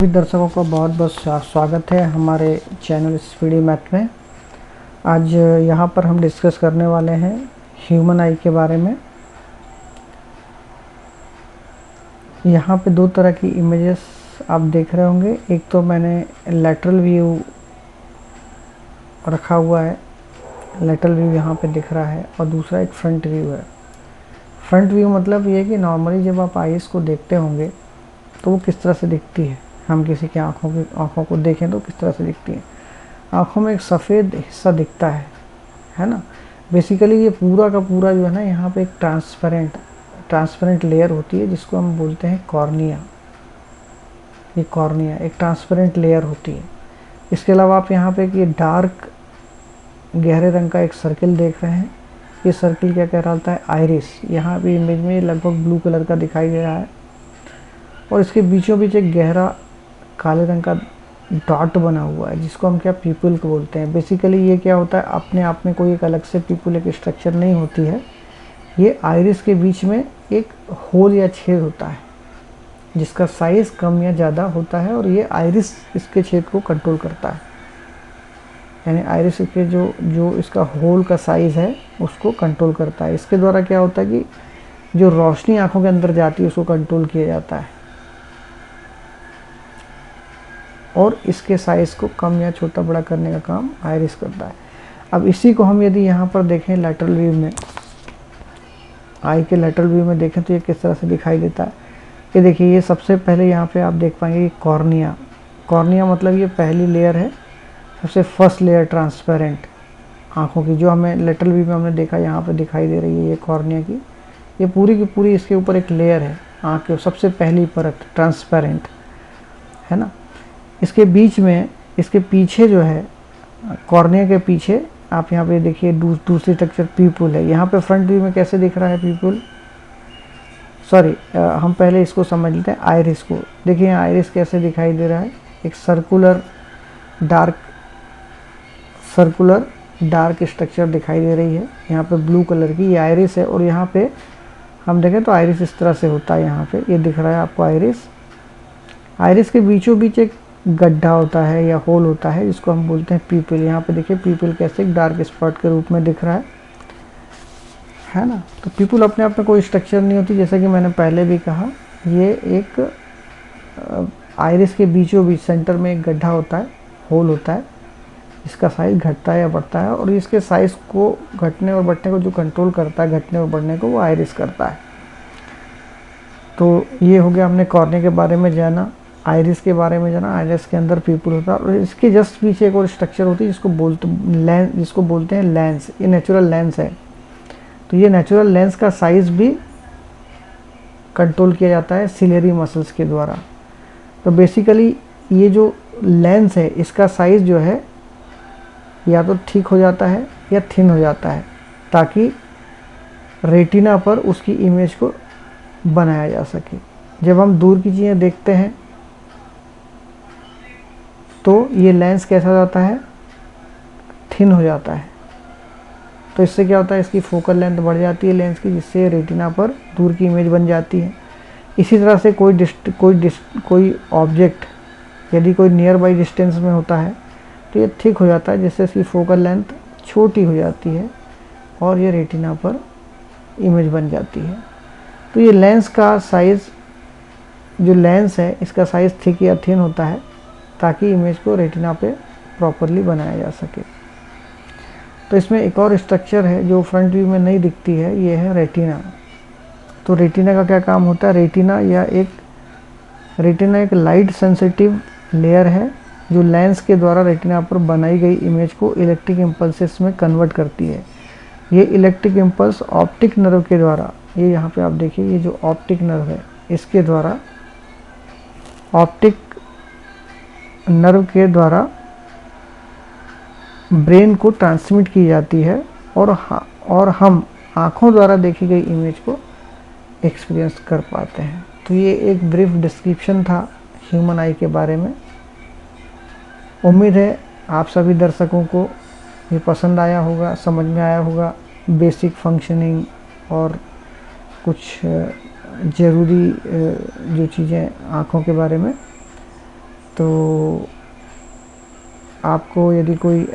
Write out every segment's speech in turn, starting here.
सभी दर्शकों का बहुत बहुत स्वागत है हमारे चैनल स्पीडी मैथ में। आज यहाँ पर हम डिस्कस करने वाले हैं ह्यूमन आई के बारे में। यहाँ पे दो तरह की इमेजेस आप देख रहे होंगे। एक तो मैंने लैटरल व्यू रखा हुआ है, लैटरल व्यू यहाँ पे दिख रहा है, और दूसरा एक फ्रंट व्यू है। फ्रंट व्यू मतलब ये कि नॉर्मली जब आप आइस को देखते होंगे तो वो किस तरह से दिखती है। हम किसी की आँखों को देखें तो किस तरह से दिखती है। आँखों में एक सफ़ेद हिस्सा दिखता है ना। बेसिकली ये पूरा का पूरा जो है ना, यहाँ पे एक ट्रांसपेरेंट लेयर होती है जिसको हम बोलते हैं कॉर्निया। ये कॉर्निया एक ट्रांसपेरेंट लेयर होती है। इसके अलावा आप यहाँ पे ये डार्क गहरे रंग का एक सर्किल देख रहे हैं। ये सर्किल क्या कहलाता है? आइरिस। यहाँ पे इमेज में लगभग ब्लू कलर का दिखाई दे रहा है, और इसके बीचों बीच एक गहरा काले रंग का डॉट बना हुआ है जिसको हम क्या पीपल को बोलते हैं। बेसिकली ये क्या होता है, अपने आप में कोई एक अलग से पीपल एक स्ट्रक्चर नहीं होती है। ये आइरिस के बीच में एक होल या छेद होता है जिसका साइज़ कम या ज़्यादा होता है, और ये आइरिस इसके छेद को कंट्रोल करता है। यानी आइरिस के जो इसका होल का साइज़ है उसको कंट्रोल करता है। इसके द्वारा क्या होता है कि जो रोशनी आँखों के अंदर जाती है उसको कंट्रोल किया जाता है, और इसके साइज़ को कम या छोटा बड़ा करने का काम आइरिस करता है। अब इसी को हम यदि यहाँ पर देखें लैटरल व्यू में, आई के लैटरल व्यू में देखें तो ये किस तरह से दिखाई देता है। ये देखिए, ये सबसे पहले यहाँ पे आप देख पाएंगे ये कॉर्निया। कॉर्निया मतलब ये पहली लेयर है, सबसे फर्स्ट लेयर ट्रांसपेरेंट आँखों की, जो हमें लैटरल व्यू में हमने देखा यहाँ पर दिखाई दे रही है। ये कॉर्निया की ये पूरी की पूरी इसके ऊपर एक लेयर है आँख के, सबसे पहली परत ट्रांसपेरेंट है ना। इसके बीच में, इसके पीछे जो है कॉर्निया के पीछे आप यहाँ पे देखिए दूसरी स्ट्रक्चर पीपल है। यहाँ पे फ्रंट व्यू में कैसे दिख रहा है पीपल, सॉरी हम पहले इसको समझ लेते हैं आइरिस को। देखिए आइरिस कैसे दिखाई दे रहा है, एक सर्कुलर डार्क स्ट्रक्चर दिखाई दे रही है यहाँ पे ब्लू कलर की। ये आइरिस है, और यहाँ पे हम देखें तो आइरिस इस तरह से होता है। यहाँ पे ये दिख रहा है आपको आइरिस के बीचों बीच एक गड्ढा होता है या होल होता है जिसको हम बोलते हैं पीपल। यहाँ पे देखिए पीपल कैसे एक डार्क स्पॉट के रूप में दिख रहा है ना। तो पीपल अपने आप में कोई स्ट्रक्चर नहीं होती, जैसा कि मैंने पहले भी कहा। ये एक आइरिस के बीचों बीच सेंटर में एक गड्ढा होता है, होल होता है, इसका साइज़ घटता है या बढ़ता है, और इसके साइज़ को घटने और बढ़ने को जो कंट्रोल करता है, घटने और बढ़ने को, वो आइरिस करता है। तो ये हो गया, हमने कॉर्निया के बारे में जाना, आइरिस के बारे में जाना। आइरिस के अंदर पीपल होता है, और इसके जस्ट पीछे एक और स्ट्रक्चर होती है जिसको बोलते हैं लेंस। ये नेचुरल लेंस है। तो ये नेचुरल लेंस का साइज़ भी कंट्रोल किया जाता है सिलेरी मसल्स के द्वारा। तो बेसिकली ये जो लेंस है इसका साइज़ जो है या तो ठीक हो जाता है या थिन हो जाता है, ताकि रेटिना पर उसकी इमेज को बनाया जा सके। जब हम दूर की चीज़ें देखते हैं तो ये लेंस कैसा हो जाता है, थिन हो जाता है। तो इससे क्या होता है, इसकी फोकल लेंथ बढ़ जाती है लेंस की, जिससे रेटिना पर दूर की इमेज बन जाती है। इसी तरह से कोई ऑब्जेक्ट यदि कोई नियर बाई डिस्टेंस में होता है तो ये थिक हो जाता है, जिससे इसकी फोकल लेंथ छोटी हो जाती है और ये रेटिना पर इमेज बन जाती है। तो ये लेंस का साइज़, जो लेंस है इसका साइज़ थिक या थिन होता है ताकि इमेज को रेटिना पे प्रॉपरली बनाया जा सके। तो इसमें एक और स्ट्रक्चर है जो फ्रंट व्यू में नहीं दिखती है, ये है रेटिना। तो रेटिना का क्या काम होता है? रेटिना एक लाइट सेंसिटिव लेयर है जो लेंस के द्वारा रेटिना पर बनाई गई इमेज को इलेक्ट्रिक इम्पल्सेस में कन्वर्ट करती है। ये इलेक्ट्रिक इम्पल्स ऑप्टिक नर्व के द्वारा, ये यहाँ पे आप देखिए, ये जो ऑप्टिक नर्व है इसके द्वारा, ऑप्टिक नर्व के द्वारा ब्रेन को ट्रांसमिट की जाती है, और हम आँखों द्वारा देखी गई इमेज को एक्सपीरियंस कर पाते हैं। तो ये एक ब्रीफ डिस्क्रिप्शन था ह्यूमन आई के बारे में। उम्मीद है आप सभी दर्शकों को ये पसंद आया होगा, समझ में आया होगा बेसिक फंक्शनिंग और कुछ ज़रूरी जो चीज़ें आँखों के बारे में। तो आपको यदि कोई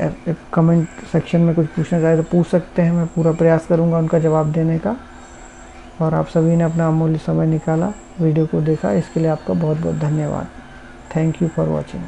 कमेंट सेक्शन में कुछ पूछना चाहे तो पूछ सकते हैं, मैं पूरा प्रयास करूंगा उनका जवाब देने का। और आप सभी ने अपना अमूल्य समय निकाला, वीडियो को देखा, इसके लिए आपका बहुत बहुत धन्यवाद। Thank you for watching.